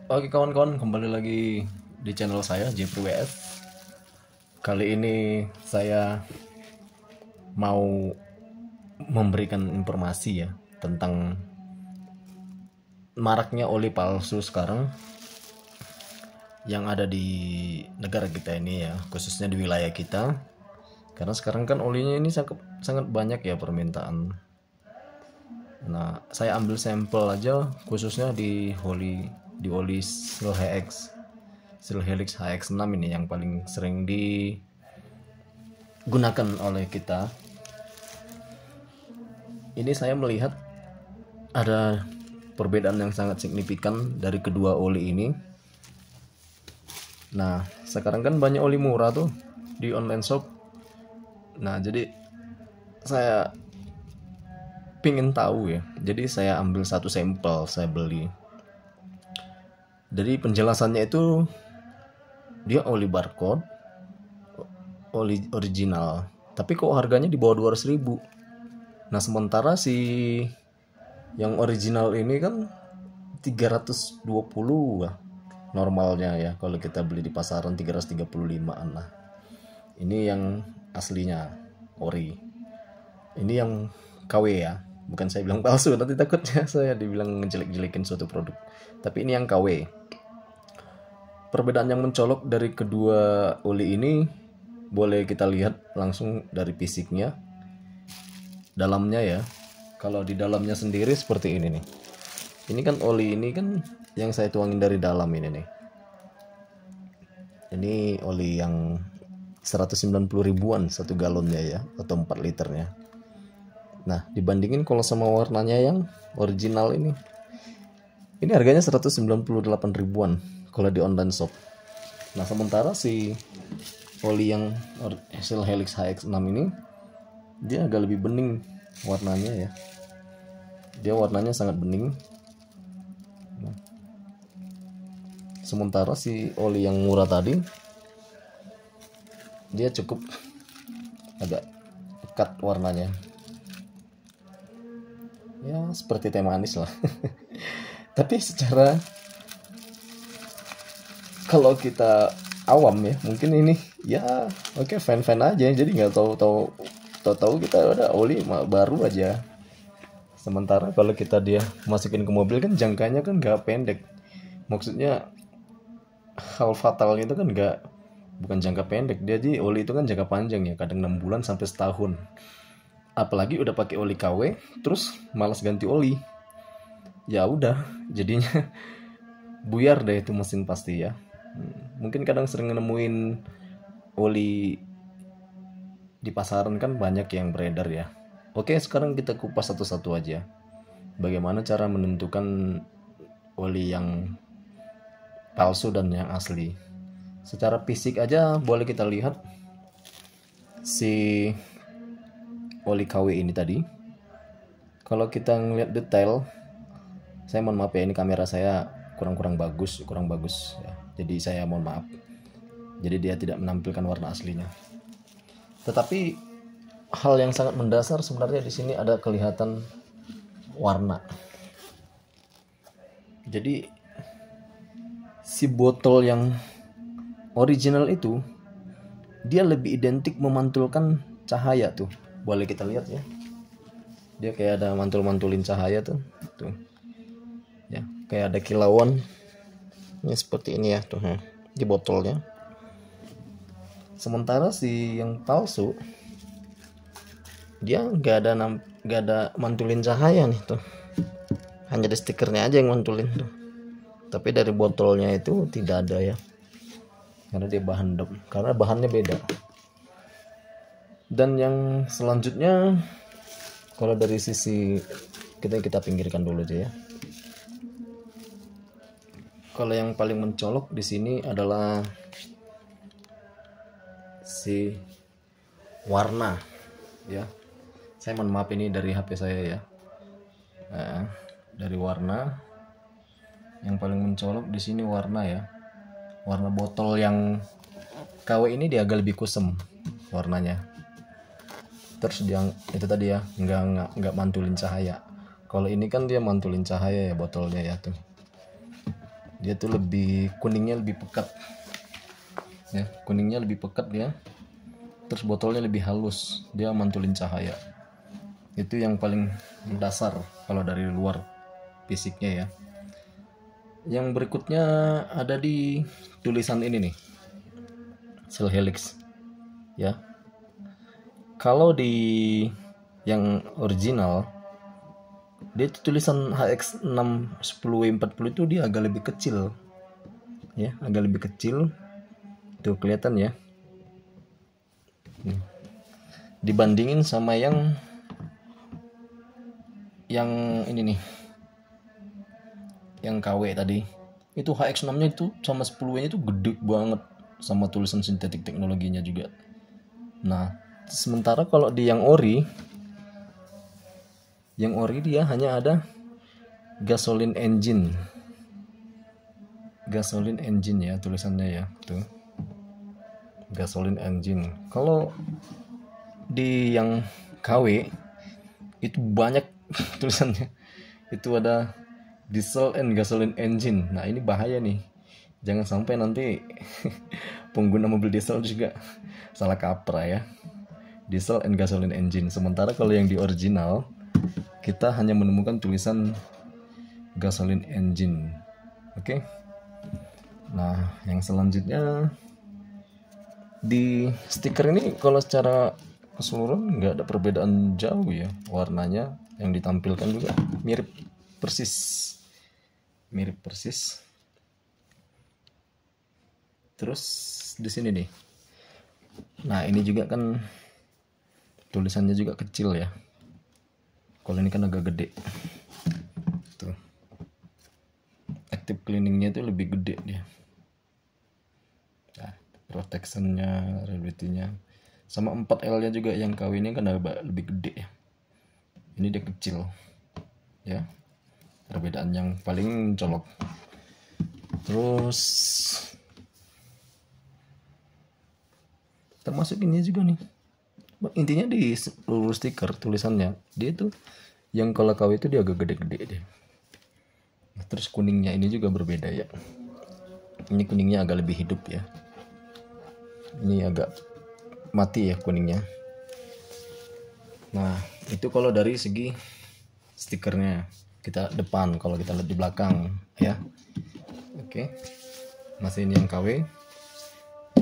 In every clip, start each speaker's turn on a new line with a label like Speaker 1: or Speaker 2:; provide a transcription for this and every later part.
Speaker 1: Oke kawan-kawan, kembali lagi di channel saya Jeffrey WF. Kali ini saya mau memberikan informasi ya tentang maraknya oli palsu sekarang yang ada di negara kita ini ya, khususnya di wilayah kita. Karena sekarang kan olinya ini sangat banyak ya permintaan. Nah, saya ambil sampel aja khususnya di oli Silhelix HX6 ini yang paling sering digunakan oleh kita. Ini saya melihat ada perbedaan yang sangat signifikan dari kedua oli ini. Nah, sekarang kan banyak oli murah tuh di online shop. Nah, jadi saya pingin tahu ya. Jadi saya ambil satu sampel, saya beli. Jadi penjelasannya itu dia oli barcode, oli original, tapi kok harganya di bawah 200.000. Nah, sementara si yang original ini kan 320 lah normalnya ya, kalau kita beli di pasaran 335an lah. Ini yang aslinya ori, ini yang KW ya, bukan saya bilang palsu, nanti takutnya saya dibilang ngejelek-jelekin suatu produk. Tapi ini yang KW. Perbedaan yang mencolok dari kedua oli ini boleh kita lihat langsung dari fisiknya, dalamnya ya. Kalau di dalamnya sendiri seperti ini nih. Ini kan oli ini kan yang saya tuangin dari dalam ini nih. Ini oli yang 190 ribuan satu galonnya ya, atau 4 liternya. Nah, dibandingin kalau sama warnanya yang original ini harganya 198 ribuan kalau di online shop. Nah, sementara si oli yang Silhelix HX6 ini dia agak lebih bening warnanya ya. Dia warnanya sangat bening. Nah, sementara si oli yang murah tadi dia cukup agak pekat warnanya. Ya, seperti teh manis lah. Tapi secara kalau kita awam ya, mungkin ini ya oke, fan aja, jadi nggak tahu kita ada oli baru aja. Sementara kalau kita dia masukin ke mobil kan jangkanya kan nggak pendek, maksudnya hal fatalnya itu kan bukan jangka pendek, dia di oli itu kan jangka panjang ya, kadang 6 bulan sampai setahun. Apalagi udah pakai oli KW terus malas ganti oli, ya udah jadinya buyar deh itu mesin pasti ya. Mungkin kadang sering nemuin oli di pasaran kan banyak yang beredar ya. Oke, sekarang kita kupas satu-satu aja. Bagaimana cara menentukan oli yang palsu dan yang asli. Secara fisik aja boleh kita lihat si oli KW ini tadi. Kalau kita ngeliat detail, saya mohon maaf ya, ini kamera saya kurang bagus ya. Jadi saya mohon maaf. Jadi dia tidak menampilkan warna aslinya. Tetapi hal yang sangat mendasar sebenarnya di sini ada kelihatan warna. Jadi si botol yang original itu dia lebih identik memantulkan cahaya tuh. Boleh kita lihat ya. Dia kayak ada mantul-mantulin cahaya tuh. Tuh. Ya, kayak ada kilauan. Ini seperti ini ya tuh di botolnya. Sementara si yang palsu dia nggak ada mantulin cahaya nih tuh, hanya di stikernya aja yang mantulin tuh, tapi dari botolnya itu tidak ada ya, karena dia karena bahannya beda. Dan yang selanjutnya, kalau dari sisi kita pinggirkan dulu aja ya. Kalau yang paling mencolok di sini adalah si warna ya. Saya mohon maaf, ini dari HP saya ya. Nah, dari warna yang paling mencolok di sini warna ya. Warna botol yang KW ini dia agak lebih kusem warnanya. Terus dia itu tadi ya, nggak mantulin cahaya. Kalau ini kan dia mantulin cahaya ya botolnya ya tuh. Dia tuh lebih kuningnya lebih pekat ya, kuningnya lebih pekat dia. Terus botolnya lebih halus, dia mantulin cahaya. Itu yang paling mendasar kalau dari luar fisiknya ya. Yang berikutnya ada di tulisan ini nih, cell helix ya. Kalau di yang original dia itu tulisan HX610W40 itu dia agak lebih kecil ya, agak lebih kecil tuh, kelihatan ya. Dibandingin sama yang ini nih, yang KW tadi itu HX6 nya itu sama 10W nya itu gede banget, sama tulisan sintetik teknologinya juga. Nah sementara kalau di yang ori dia hanya ada gasoline engine ya tulisannya ya, tuh gasoline engine. Kalau di yang KW itu banyak tulisannya, itu ada diesel and gasoline engine. Nah ini bahaya nih, jangan sampai nanti pengguna mobil diesel juga salah kaprah ya, diesel and gasoline engine. Sementara kalau yang di original kita hanya menemukan tulisan gasoline engine. Oke. Nah yang selanjutnya di stiker ini, kalau secara keseluruhan nggak ada perbedaan jauh ya, warnanya yang ditampilkan juga mirip persis. Terus di sini nih, nah ini juga kan tulisannya juga kecil ya, kalau ini kan agak gede tuh, active cleaningnya itu lebih gede dia. Nah, protectionnya, reliability-nya sama 4L nya juga yang KW ini kan agak lebih gede ya, ini dia kecil ya, perbedaan yang paling colok. Terus termasuk ini juga nih, intinya di seluruh stiker tulisannya dia itu yang kalau KW itu dia agak gede-gede deh. Terus kuningnya ini juga berbeda ya, ini kuningnya agak lebih hidup ya, ini agak mati ya kuningnya. Nah itu kalau dari segi stikernya. Kita depan, kalau kita lihat di belakang ya. Oke. Masih ini yang KW,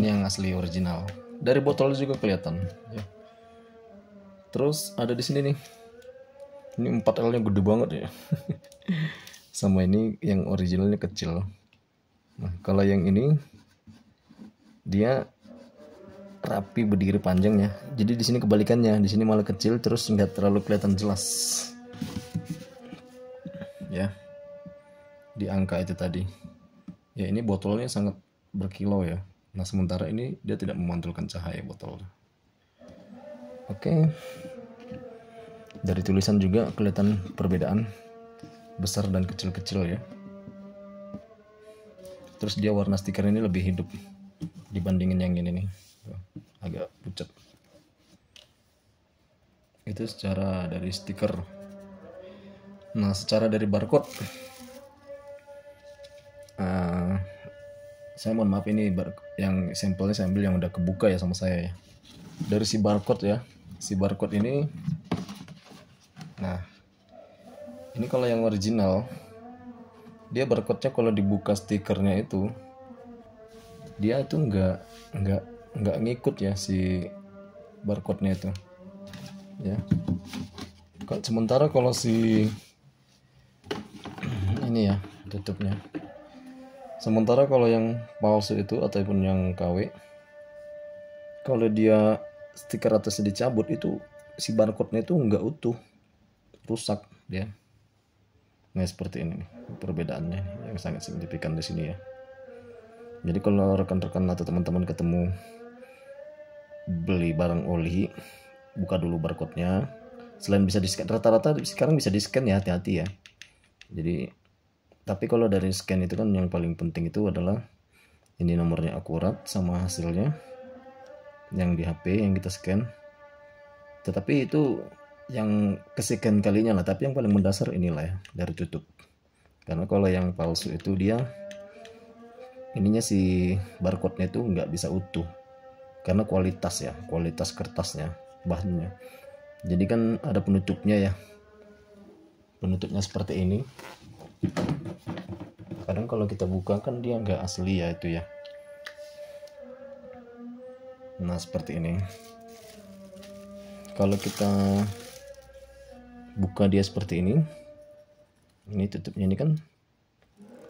Speaker 1: ini yang asli original. Dari botol juga kelihatan ya. Terus ada di sini nih, ini 4L nya gede banget ya. Sama ini yang originalnya kecil. Nah kalau yang ini dia rapi berdiri panjang ya, jadi di sini kebalikannya, di sini malah kecil terus nggak terlalu kelihatan jelas ya, di angka itu tadi ya. Ini botolnya sangat berkilau ya, nah sementara ini dia tidak memantulkan cahaya botolnya. Oke. Dari tulisan juga kelihatan perbedaan besar dan kecil-kecil ya. Terus dia warna stiker ini lebih hidup dibandingin yang ini nih, agak pucat. Itu secara dari stiker. Nah secara dari barcode, saya mohon maaf ini yang sampelnya saya ambil yang udah kebuka ya sama saya ya. Dari si barcode ya, si barcode ini, nah ini kalau yang original dia barcode-nya kalau dibuka stikernya itu dia itu nggak ngikut ya si barcode-nya itu ya. Sementara kalau si ini ya tutupnya, sementara kalau yang palsu itu ataupun yang KW, kalau dia stiker atasnya dicabut itu si barcode-nya itu nggak utuh, rusak dia. Nah seperti ini nih perbedaannya yang sangat signifikan di sini ya. Jadi kalau rekan-rekan atau teman-teman ketemu beli barang oli, buka dulu barcode-nya. Selain bisa di-scan, rata-rata sekarang bisa di-scan ya, hati-hati ya. Jadi tapi kalau dari scan itu kan yang paling penting itu adalah ini nomornya akurat sama hasilnya yang di HP yang kita scan. Tetapi itu yang kesekian kalinya lah, tapi yang paling mendasar inilah ya, dari tutup. Karena kalau yang palsu itu dia ininya si barcode-nya itu nggak bisa utuh karena kualitas kertasnya, bahannya. Jadi kan ada penutupnya ya, penutupnya seperti ini. Kadang kalau kita buka kan dia nggak asli ya itu ya. Nah seperti ini. Kalau kita buka dia seperti ini tutupnya ini kan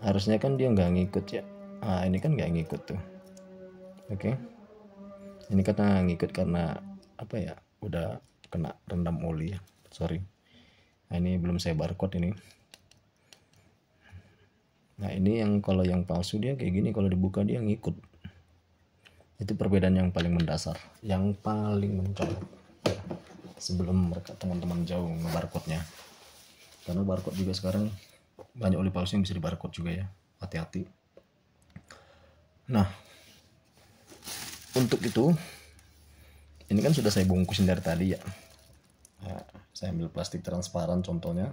Speaker 1: harusnya kan dia nggak ngikut ya. Nah ini kan nggak ngikut tuh. Oke. Ini karena ngikut karena apa ya? Udah kena rendam oli ya. Sorry. Nah ini belum saya barcode ini. Nah ini yang kalau yang palsu dia kayak gini, kalau dibuka dia ngikut. Itu perbedaan yang paling mendasar, yang paling mencolok ya. Sebelum mereka teman-teman jauh ngebarcode-nya, karena barcode juga sekarang banyak oli palsu yang bisa dibarcode juga ya, hati-hati. Nah untuk itu ini kan sudah saya bungkusin dari tadi ya. Nah, saya ambil plastik transparan contohnya.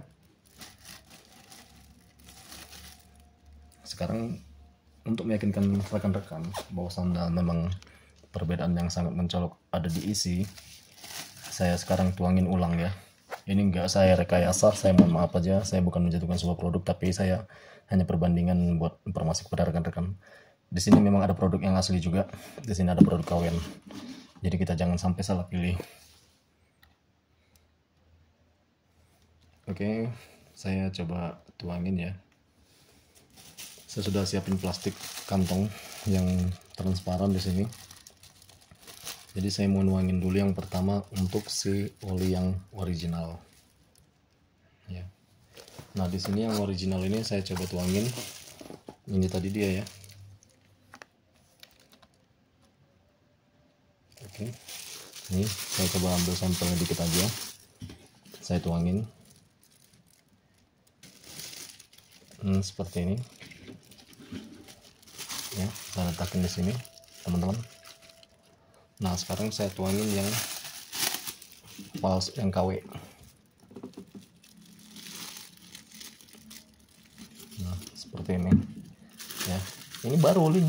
Speaker 1: Sekarang untuk meyakinkan rekan-rekan bahwa memang perbedaan yang sangat mencolok ada di isi, saya sekarang tuangin ulang ya. Ini enggak saya rekayasa, saya mohon maaf aja, saya bukan menjatuhkan sebuah produk, tapi saya hanya perbandingan buat informasi kepada rekan-rekan. Di sini memang ada produk yang asli juga, di sini ada produk KW. Jadi kita jangan sampai salah pilih. Oke, saya coba tuangin ya. Saya sudah siapin plastik kantong yang transparan di sini. Jadi saya mau nuangin dulu yang pertama untuk si oli yang original. Ya. Nah di sini yang original ini saya coba tuangin. Ini tadi dia ya. Oke. Ini saya coba ambil sampelnya dikit aja. Saya tuangin. Seperti ini. Ya, saya letakkan di sini, teman-teman. Nah sekarang saya tuangin yang palsu, yang KW. Nah seperti ini ya, ini baru oli,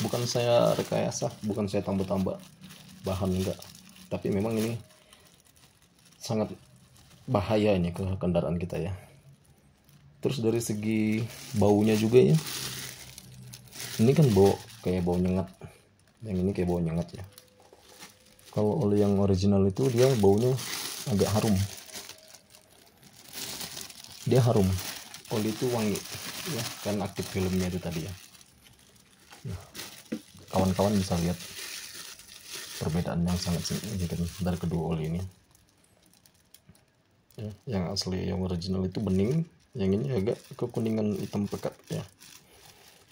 Speaker 1: bukan saya rekayasa, bukan saya tambah-tambah bahan, enggak, tapi memang ini sangat bahaya ini ke kendaraan kita ya. Terus dari segi baunya juga ya, ini kan bau kayak bau nyengat, yang ini kayak bau nyengat ya. Kalau oli yang original itu dia baunya agak harum, dia harum, oli itu wangi ya, kan aktif filmnya itu tadi ya. Nah, kawan-kawan bisa lihat perbedaan yang sangat signifikan dari kedua oli ini ya. Yang asli, yang original itu bening, yang ini agak kekuningan hitam pekat ya.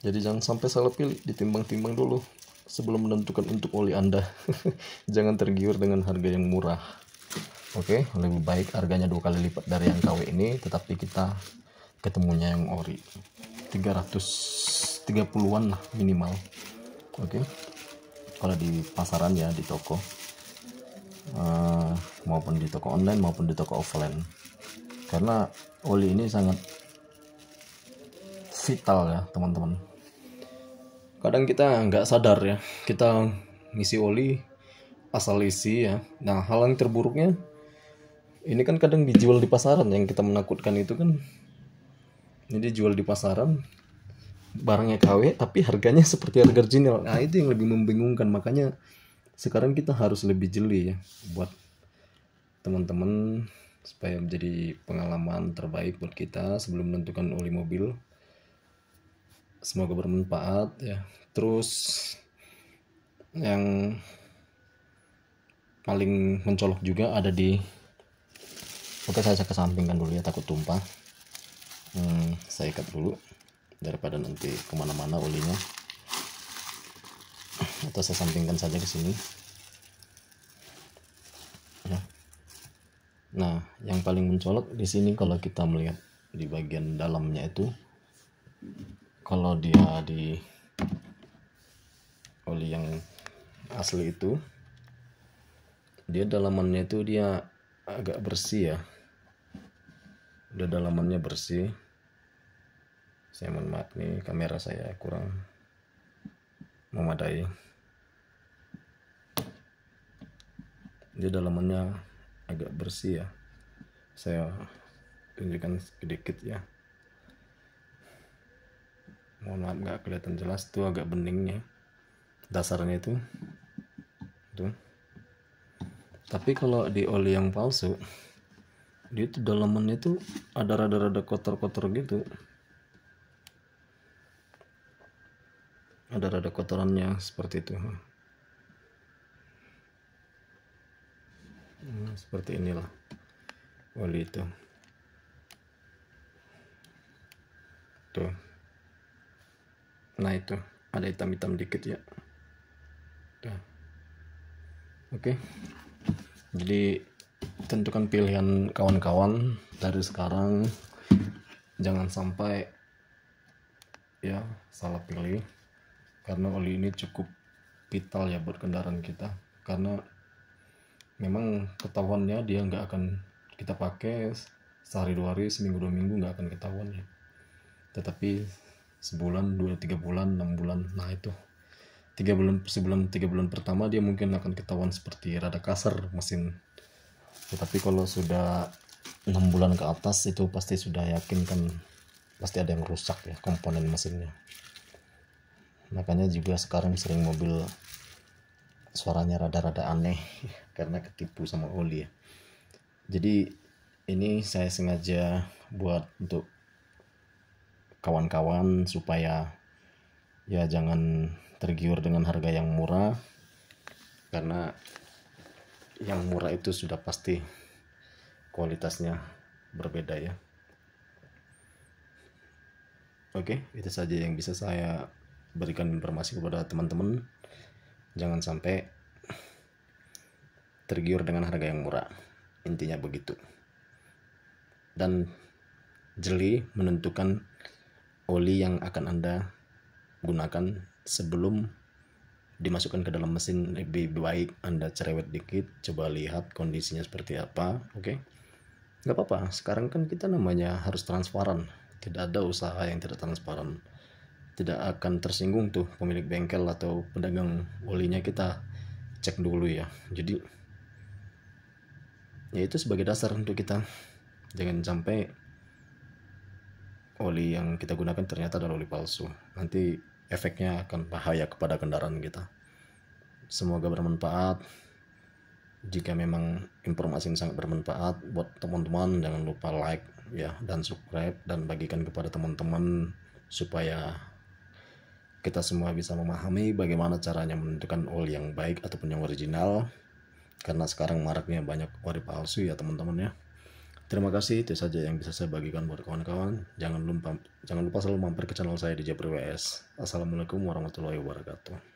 Speaker 1: Jadi jangan sampai salah pilih, ditimbang-timbang dulu sebelum menentukan untuk oli Anda. Jangan tergiur dengan harga yang murah. Oke, lebih baik harganya 2 kali lipat dari yang KW ini, tetapi kita ketemunya yang ori. 330-an lah minimal. Oke. Kalau di pasaran ya, di toko. Maupun di toko online maupun di toko offline. Karena oli ini sangat vital ya, teman-teman. Kadang kita nggak sadar ya, kita ngisi oli asal isi ya. Nah hal yang terburuknya ini kan kadang dijual di pasaran, yang kita menakutkan itu kan ini dijual di pasaran barangnya KW tapi harganya seperti harga original. Nah itu yang lebih membingungkan. Makanya sekarang kita harus lebih jeli ya buat teman-teman, supaya menjadi pengalaman terbaik buat kita sebelum menentukan oli mobil. Semoga bermanfaat ya. Terus yang paling mencolok juga ada di, oke saya kesampingkan dulu ya, takut tumpah. Saya ikat dulu daripada nanti kemana-mana olinya, atau saya sampingkan saja ke sini ya. Nah yang paling mencolok di sini kalau kita melihat di bagian dalamnya itu, kalau dia di oli yang asli itu dia dalamannya itu dia agak bersih ya, udah dalamannya bersih. Saya mohon maaf nih kamera saya kurang memadai. Dia dalamannya agak bersih ya, saya tunjukkan sedikit ya. Mohon maaf nggak kelihatan jelas, tuh agak beningnya dasarnya itu tuh. Tapi kalau di oli yang palsu, dia tuh dalamannya tuh ada rada-rada kotor-kotor gitu, ada rada kotorannya seperti itu. Seperti inilah oli itu tuh. Nah itu ada hitam-hitam dikit ya. Tuh. Oke. Jadi tentukan pilihan kawan-kawan dari sekarang, jangan sampai ya salah pilih, karena oli ini cukup vital ya buat kendaraan kita, karena memang ketahuannya dia nggak akan kita pakai sehari 2 hari, seminggu 2 minggu nggak akan ketahuan ya, tetapi sebulan 2-3 bulan 6 bulan, nah itu 3 bulan pertama dia mungkin akan ketahuan seperti rada kasar mesin, tetapi kalau sudah 6 bulan ke atas itu pasti sudah yakin kan pasti ada yang rusak ya komponen mesinnya. Makanya juga sekarang sering mobil suaranya rada-rada aneh karena ketipu sama oli ya. Jadi ini saya sengaja buat untuk kawan-kawan supaya ya jangan tergiur dengan harga yang murah, karena yang murah itu sudah pasti kualitasnya berbeda ya. Oke, itu saja yang bisa saya berikan informasi kepada teman-teman. Jangan sampai tergiur dengan harga yang murah, intinya begitu. Dan jeli menentukan oli yang akan Anda gunakan sebelum dimasukkan ke dalam mesin. Lebih baik Anda cerewet dikit, coba lihat kondisinya seperti apa. Oke, nggak apa-apa, sekarang kan kita namanya harus transparan, tidak ada usaha yang tidak transparan, tidak akan tersinggung tuh pemilik bengkel atau pedagang olinya, kita cek dulu ya. Jadi ya itu sebagai dasar untuk kita, jangan sampai oli yang kita gunakan ternyata adalah oli palsu, nanti efeknya akan bahaya kepada kendaraan kita. Semoga bermanfaat. Jika memang informasi ini sangat bermanfaat buat teman-teman, jangan lupa like ya dan subscribe dan bagikan kepada teman-teman supaya kita semua bisa memahami bagaimana caranya menentukan oli yang baik ataupun yang original, karena sekarang maraknya banyak oli palsu ya teman-teman ya. Terima kasih, itu saja yang bisa saya bagikan buat kawan-kawan. Jangan lupa selalu mampir ke channel saya di Japri WS. Assalamualaikum warahmatullahi wabarakatuh.